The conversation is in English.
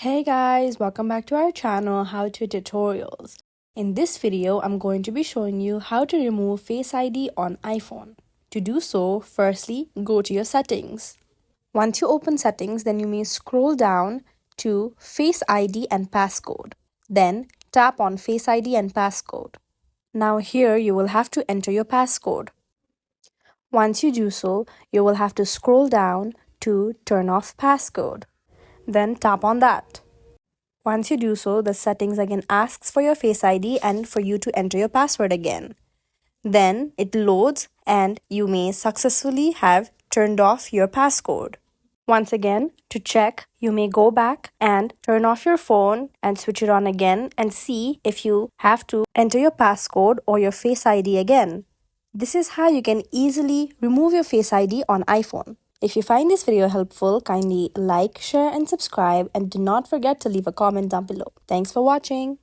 Hey guys, welcome back to our channel How to Tutorials. In this video, I'm going to be showing you how to remove Face ID on iPhone. To do so, firstly, go to your settings. Once you open settings, then you may scroll down to Face ID and Passcode. Then tap on Face ID and Passcode. Now here you will have to enter your passcode. Once you do so, you will have to scroll down to Turn off Passcode. Then tap on that. Once you do so, the settings again asks for your Face ID and for you to enter your password again. Then it loads and you may successfully have turned off your passcode. Once again, to check, you may go back and turn off your phone and switch it on again and see if you have to enter your passcode or your Face ID again. This is how you can easily remove your Face ID on iPhone. If you find this video helpful, kindly like, share and subscribe, and do not forget to leave a comment down below. Thanks for watching.